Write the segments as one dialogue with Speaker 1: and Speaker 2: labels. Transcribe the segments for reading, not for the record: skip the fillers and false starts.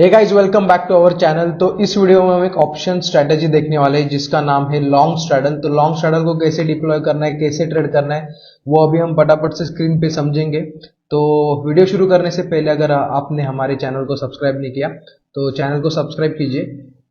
Speaker 1: Hey guys, welcome back to our channel. तो इस video में हम एक ऑप्शन स्ट्रेटेजी देखने वाले हैं जिसका नाम है लॉन्ग स्ट्रैडल। तो लॉन्ग स्ट्रैडल को कैसे डिप्लॉय करना है, कैसे ट्रेड करना है, वो अभी हम फटाफट से स्क्रीन पे समझेंगे। तो वीडियो शुरू करने से पहले अगर आपने हमारे चैनल को सब्सक्राइब नहीं किया तो चैनल को सब्सक्राइब कीजिए,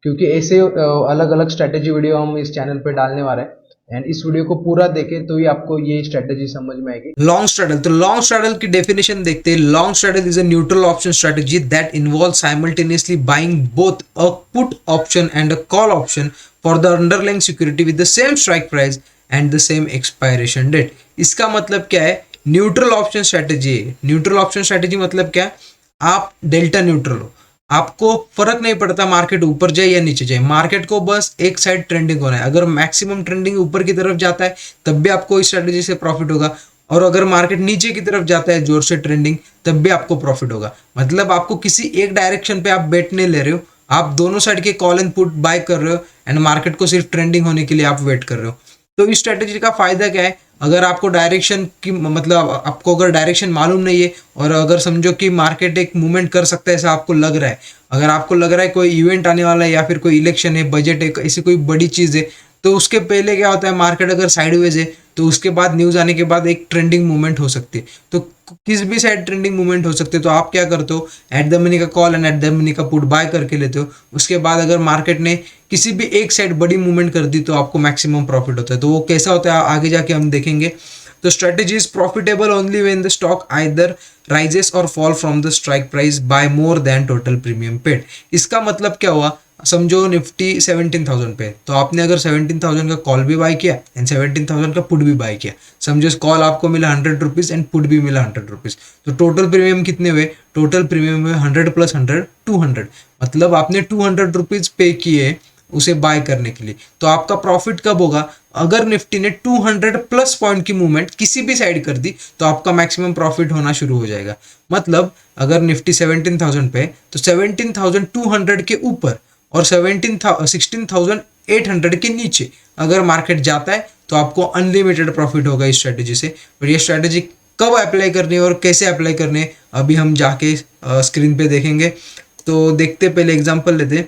Speaker 1: क्योंकि ऐसे अलग अलग स्ट्रेटेजी वीडियो हम इस चैनल पे डालने वाले हैं। एंड इस वीडियो को पूरा देखें तो ही आपको ये स्ट्रेटेजी समझ में आएगी।
Speaker 2: लॉन्ग स्ट्रैडल, तो लॉन्ग स्ट्रैडल की डेफिनेशन देखते हैं। Long straddle is a neutral option strategy that involve simultaneously buying both a put option and a call option for the underlying security with the same strike price and the same expiration date. इसका मतलब क्या है? Neutral option strategy है। Neutral option strategy मतलब क्या है? आप delta neutral हो, आपको फर्क नहीं पड़ता मार्केट ऊपर जाए या नीचे जाए, मार्केट को बस एक साइड ट्रेंडिंग होना है। अगर मैक्सिमम ट्रेंडिंग ऊपर की तरफ जाता है तब भी आपको इस स्ट्रेटजी से प्रॉफिट होगा, और अगर मार्केट नीचे की तरफ जाता है जोर से ट्रेंडिंग, तब भी आपको प्रॉफिट होगा। मतलब आपको किसी एक डायरेक्शन पे आप बेट नहीं ले रहे हो, आप दोनों साइड के कॉल एंड पुट बाय कर रहे हो एंड मार्केट को सिर्फ ट्रेंडिंग होने के लिए आप वेट कर रहे हो। तो इस स्ट्रेटेजी का फायदा क्या है? अगर आपको डायरेक्शन की मतलब आपको अगर डायरेक्शन मालूम नहीं है, और अगर समझो कि मार्केट एक मूवमेंट कर सकता है ऐसा आपको लग रहा है, अगर आपको लग रहा है कोई इवेंट आने वाला है या फिर कोई इलेक्शन है, बजट है, ऐसी कोई बड़ी चीज़ है, तो उसके पहले क्या होता है, मार्केट अगर साइडवेज है तो उसके बाद न्यूज़ आने के बाद एक ट्रेंडिंग मूवमेंट हो सकती है। तो किस भी साइड ट्रेंडिंग मूवमेंट हो सकते हैं। तो आप क्या करते हो, एट द मनी का call and at the money का पुट बाय करके लेते हो। उसके बाद अगर मार्केट ने किसी भी एक साइड बड़ी मूवमेंट कर दी तो आपको मैक्सिमम प्रॉफिट होता है। तो वो कैसा होता है आगे जाके हम देखेंगे। तो strategy is profitable only when the stock either rises or fall from the strike price by more than total premium paid. इसका मतलब क्या हुआ? समझो निफ्टी 17,000 पे, तो आपने अगर 17,000 का कॉल भी बाय किया एंड 17,000 का पुट भी बाय किया, समझो कॉल आपको मिला 100 रुपीज़ एंड पुट भी मिला 100 रुपीज़, तो टोटल प्रीमियम कितने हुए? टोटल प्रीमियम हुए 100 प्लस 100 200। मतलब आपने 200 रुपीज़ पे किए उसे बाय करने के लिए। तो आपका प्रॉफिट कब होगा? अगर निफ्टी ने 200 प्लस पॉइंट की मूवमेंट किसी भी साइड कर दी तो आपका मैक्सिमम प्रॉफिट होना शुरू हो जाएगा। मतलब अगर निफ्टी 17,000 पे, तो 17,200 के ऊपर और 16,800 के नीचे अगर मार्केट जाता है तो आपको अनलिमिटेड प्रॉफिट होगा इस स्ट्रेटेजी से। और ये स्ट्रेटेजी कब अप्लाई करनी है और कैसे अप्लाई करनी है अभी हम जाके स्क्रीन पे देखेंगे। तो देखते पहले एग्जांपल लेते हैं।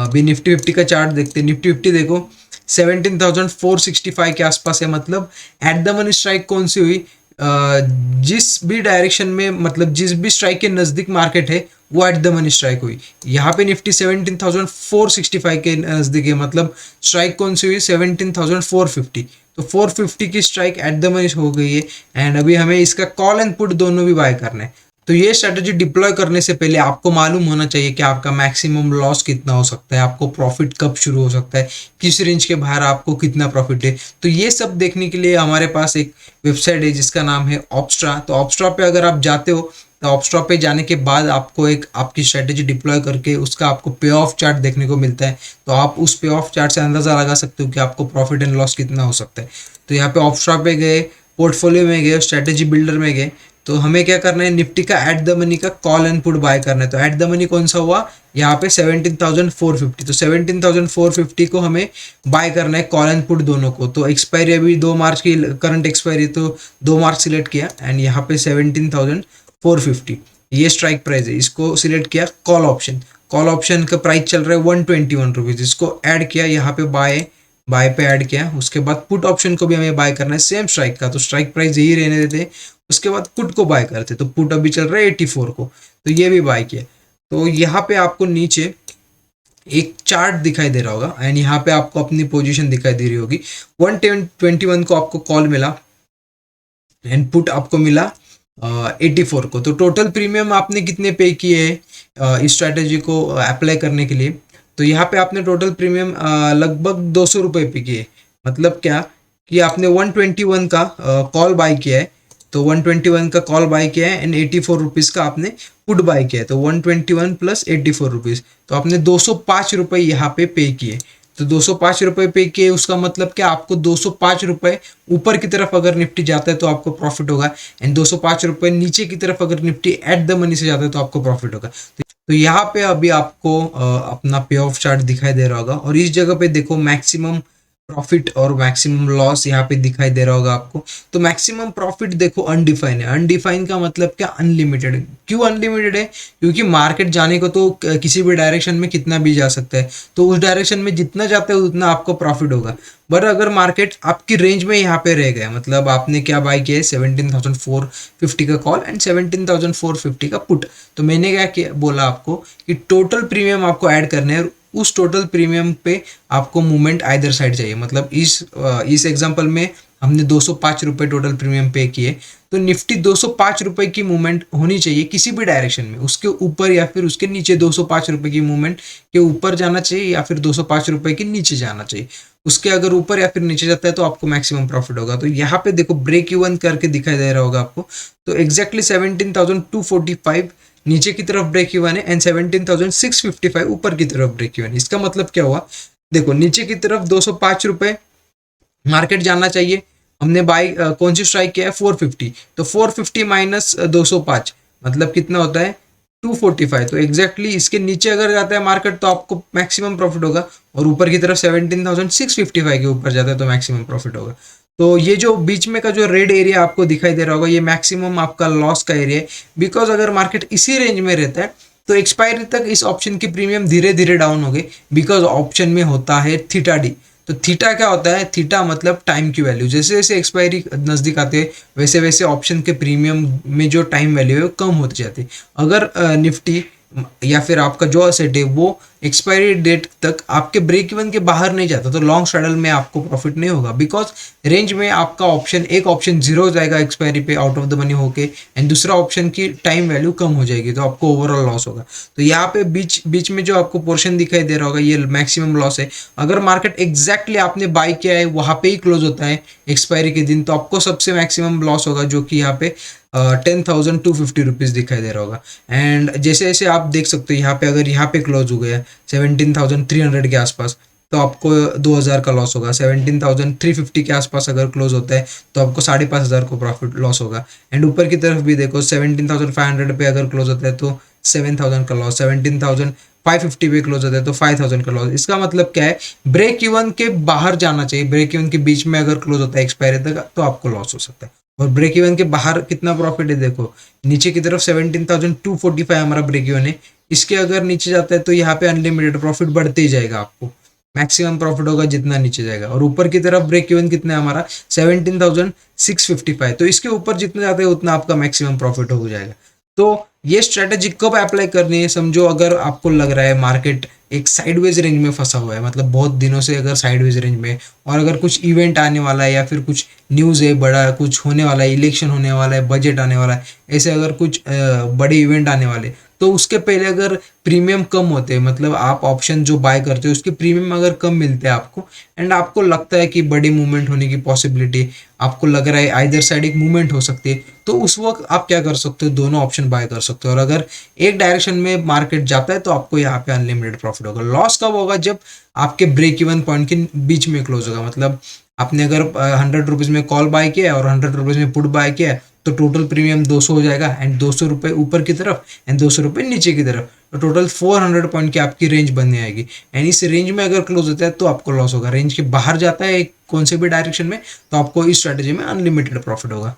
Speaker 2: अभी निफ्टी 50 का चार्ट देखते हैं। निफ्टी 50 देखो 17,465 के आसपास है। मतलब एट द मनी स्ट्राइक कौन सी हुई? जिस भी डायरेक्शन में, मतलब जिस भी स्ट्राइक के नज़दीक मार्केट है वो एट द मनी स्ट्राइक हुई। यहाँ पे निफ्टी 17,465 के नज़दीक है, मतलब स्ट्राइक कौन सी हुई? 17,450। तो 450 की स्ट्राइक एट द मनी हो गई है एंड अभी हमें इसका कॉल एंड पुट दोनों भी बाय करना है। तो ये स्ट्रेटजी डिप्लॉय करने से पहले आपको मालूम होना चाहिए कि आपका मैक्सिमम लॉस कितना हो सकता है, आपको प्रॉफिट कब शुरू हो सकता है, किस रेंज के बाहर आपको कितना प्रॉफिट है। तो ये सब देखने के लिए हमारे पास एक वेबसाइट है जिसका नाम है ऑप्स्ट्रा। तो ऑप्स्ट्रा पे अगर आप जाते हो तो ऑप्स्ट्रा पे जाने के बाद आपको एक आपकी स्ट्रेटेजी डिप्लॉय करके उसका आपको पे ऑफ चार्ट देखने को मिलता है। तो आप उस पे ऑफ चार्ट से अंदाज़ा लगा सकते हो कि आपको प्रॉफिट एंड लॉस कितना हो सकता है। तो यहाँ पे ऑप्स्ट्रा पे गए, पोर्टफोलियो में गए, स्ट्रेटेजी बिल्डर में गए, तो हमें क्या करना है? निफ्टी का एट द मनी का कॉल एंड पुट बाय करना है। तो एट द मनी कौन सा हुआ? यहाँ पे 17,450। तो 17,450 को हमें बाय करना है, कॉल एंड पुट दोनों को। तो एक्सपायरी अभी 2 मार्च की करंट एक्सपायरी, तो 2 मार्च सिलेक्ट किया एंड यहाँ पे 17,450 ये स्ट्राइक प्राइस है, इसको सिलेक्ट किया। कॉल ऑप्शन, कॉल ऑप्शन का प्राइस चल रहा है 121 रुपीज़, इसको ऐड किया यहाँ पे बाय पे ऐड किया। उसके बाद पुट ऑप्शन को भी हमें बाय करना है सेम स्ट्राइक का, तो स्ट्राइक प्राइस यही रहने देते। उसके बाद पुट को बाय करते, तो पुट अभी चल रहा है 84 को, तो ये भी बाय किया। तो यहाँ पे आपको नीचे एक चार्ट दिखाई दे रहा होगा एंड यहाँ पे आपको अपनी पोजीशन दिखाई दे रही होगी। 121 को आपको कॉल मिला एंड पुट आपको मिला 84 को। तो टोटल प्रीमियम आपने कितने पे किए इस स्ट्रैटेजी को अप्लाई करने के लिए? तो यहाँ पे आपने टोटल प्रीमियम लगभग 200 रुपये पे किए। मतलब क्या कि आपने 121 का कॉल बाय किया है, तो 121 का कॉल बाय किया है एंड 84 रुपीज़ का आपने पुट बाय किया है। तो 121 प्लस 84 रुपीज़, तो आपने 205 रुपये यहाँ पे किए। तो 205 रुपये पे किए, उसका मतलब क्या? आपको 205 रुपये ऊपर की तरफ अगर निफ्टी जाता है तो आपको प्रॉफिट होगा एंड 205 रुपये नीचे की तरफ अगर निफ्टी एट द मनी से जाता है तो आपको प्रॉफिट होगा। तो यहाँ पे अभी आपको अपना पे ऑफ चार्ट दिखाई दे रहा होगा और इस जगह पे देखो मैक्सिमम प्रॉफिट और मैक्सिमम लॉस यहाँ पे दिखाई दे रहा होगा आपको। तो मैक्सिमम प्रॉफिट देखो अनडिफाइन है। अनडिफाइन का मतलब क्या? अनलिमिटेड। क्यों अनलिमिटेड है? क्योंकि मार्केट जाने को तो किसी भी डायरेक्शन में कितना भी जा सकता है, तो उस डायरेक्शन में जितना जाता है उतना आपको प्रॉफिट होगा। बट अगर मार्केट आपकी रेंज में यहाँ पे रह गया, मतलब आपने क्या बाय किया है 17,450 का कॉल एंड 17,450 का पुट, तो मैंने क्या बोला आपको कि टोटल प्रीमियम आपको ऐड करने हैं, उस टोटल प्रीमियम पे आपको मूवमेंट आइदर साइड चाहिए। मतलब इस एग्जांपल में हमने 205 रुपये टोटल प्रीमियम पे किए, तो निफ्टी 205 रुपये की मूवमेंट होनी चाहिए किसी भी डायरेक्शन में, उसके ऊपर या फिर उसके नीचे। 205 रुपये की मूवमेंट के ऊपर जाना चाहिए या फिर 205 रुपये के नीचे जाना चाहिए। उसके अगर ऊपर या फिर नीचे जाता है तो आपको मैक्सिमम प्रॉफिट होगा। तो यहाँ पे देखो ब्रेक इवन करके दिखाई दे रहा होगा आपको। तो एग्जैक्टली 17,245 नीचे की तरफ ब्रेक इवन है एंड 17,655 ऊपर की तरफ ब्रेक इवन। इसका मतलब क्या हुआ? देखो नीचे की तरफ 205 रुपये मार्केट जाना चाहिए। हमने बाई कौन सी स्ट्राइक किया है? 450। तो 450 माइनस 205 मतलब कितना होता है? 245। तो एग्जैक्टली इसके नीचे अगर जाता है मार्केट तो आपको मैक्सिमम प्रॉफिट होगा, और ऊपर की तरफ 17,655 के ऊपर जाता है तो मैक्सिमम प्रॉफिट होगा। तो ये जो बीच में का जो रेड एरिया आपको दिखाई दे रहा होगा, ये मैक्सिमम आपका लॉस का एरिया है। बिकॉज अगर मार्केट इसी रेंज में रहता है तो एक्सपायरी तक इस ऑप्शन की प्रीमियम धीरे धीरे डाउन हो गई, बिकॉज ऑप्शन में होता है थीटा डी। तो थीटा क्या होता है? थीटा मतलब टाइम की वैल्यू। जैसे जैसे एक्सपायरी नज़दीक आते हैं वैसे वैसे ऑप्शन के प्रीमियम में जो टाइम वैल्यू है वो कम होती जाती है। अगर निफ्टी या फिर आपका जो असेट है वो एक्सपायरी डेट तक आपके ब्रेक इवन के बाहर नहीं जाता तो लॉन्ग स्ट्रैडल में आपको प्रॉफिट नहीं होगा। बिकॉज रेंज में आपका एक ऑप्शन जीरो हो जाएगा एक्सपायरी पे आउट ऑफ द मनी होके, एंड दूसरा ऑप्शन की टाइम वैल्यू कम हो जाएगी, तो आपको ओवरऑल लॉस होगा। तो यहाँ पे बीच में जो आपको पोर्शन दिखाई दे रहा होगा ये मैक्सिमम लॉस है। अगर मार्केट एग्जैक्टली आपने बाय किया है वहाँ पे ही क्लोज होता है एक्सपायरी के दिन, तो आपको सबसे मैक्सिमम लॉस होगा, जो कि यहाँ पे 10,250 रुपीज़ दिखाई दे रहा होगा। एंड जैसे जैसे आप देख सकते हो यहाँ पे अगर यहाँ पे क्लोज हो गया 17,300 के आसपास तो आपको 2,000 का लॉस होगा। 17,350 के आसपास अगर क्लोज होता है तो आपको 5,500 को प्रॉफिट लॉस होगा। एंड ऊपर की तरफ भी देखो 17,500 पे अगर क्लोज होता है तो 7,000 का लॉस, 17,550 पे क्लोज होता है तो 5,000 का लॉस। इसका मतलब क्या है? ब्रेक इवन के बाहर जाना चाहिए, ब्रेक इवन के बीच में अगर क्लोज होता है एक्सपायरी तक तो आपको लॉस हो सकता है। और ब्रेक इवन के बाहर कितना प्रॉफिट है देखो, नीचे की तरफ 17,245 हमारा ब्रेक इवन है, इसके अगर नीचे जाता है तो यहाँ पे अनलिमिटेड प्रॉफिट बढ़ते ही जाएगा, आपको मैक्सिमम प्रॉफिट होगा जितना नीचे जाएगा। और ऊपर की तरफ ब्रेक इवन कितना है हमारा? 17,655। तो इसके ऊपर जितना जाता है उतना आपका मैक्सिमम प्रॉफिट हो जाएगा। तो ये स्ट्रेटेजी कब अप्लाई करनी है? समझो अगर आपको लग रहा है मार्केट एक साइडवेज रेंज में फंसा हुआ है, मतलब बहुत दिनों से अगर साइडवेज रेंज में, और अगर कुछ इवेंट आने वाला है या फिर कुछ न्यूज़ है बड़ा, कुछ होने वाला है, इलेक्शन होने वाला है, बजट आने वाला है, ऐसे अगर कुछ बड़े इवेंट आने वाले, तो उसके पहले अगर प्रीमियम कम होते हैं, मतलब आप ऑप्शन जो बाय करते हो उसके प्रीमियम अगर कम मिलते हैं आपको, एंड आपको लगता है कि बड़ी मूवमेंट होने की पॉसिबिलिटी, आपको लग रहा है आइदर साइड एक मूवमेंट हो सकती है, तो उस वक्त आप क्या कर सकते हो? दोनों ऑप्शन बाय कर सकते हो। और अगर एक डायरेक्शन में मार्केट जाता है तो आपको यहाँ पे अनलिमिटेड प्रॉफिट होगा। लॉस कब होगा? जब आपके ब्रेक इवन पॉइंट के बीच में क्लोज होगा। मतलब आपने अगर 100 रुपीज़ में कॉल बाय किया और 100 रुपीज़ में पुट बाय किया तो टोटल प्रीमियम 200 हो जाएगा, एंड 200 रुपये ऊपर की तरफ एंड 200 रुपये नीचे की तरफ, तो टोटल 400 पॉइंट की आपकी रेंज बनने आएगी। एंड इस रेंज में अगर क्लोज होता है तो आपको लॉस होगा। रेंज के बाहर जाता है कौन से भी डायरेक्शन में तो आपको इस स्ट्रैटेजी में अनलिमिटेड प्रॉफिट होगा।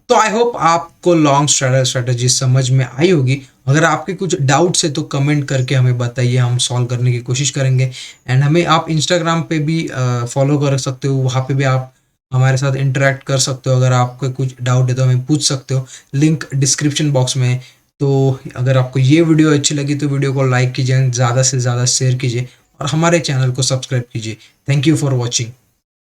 Speaker 2: तो आई होप आपको लॉन्ग स्ट्रैटेजी समझ में आई होगी। अगर आपके कुछ डाउट्स है तो कमेंट करके हमें बताइए, हम सॉल्व करने की कोशिश करेंगे। एंड हमें आप इंस्टाग्राम पे भी फॉलो कर सकते हो, वहाँ पे भी आप हमारे साथ इंटरेक्ट कर सकते हो। अगर आपको कुछ डाउट है तो हमें पूछ सकते हो, लिंक डिस्क्रिप्शन बॉक्स में है। तो अगर आपको ये वीडियो अच्छी लगी तो वीडियो को लाइक कीजिए, ज़्यादा से ज़्यादा शेयर कीजिए और हमारे चैनल को सब्सक्राइब कीजिए। Thank you for watching.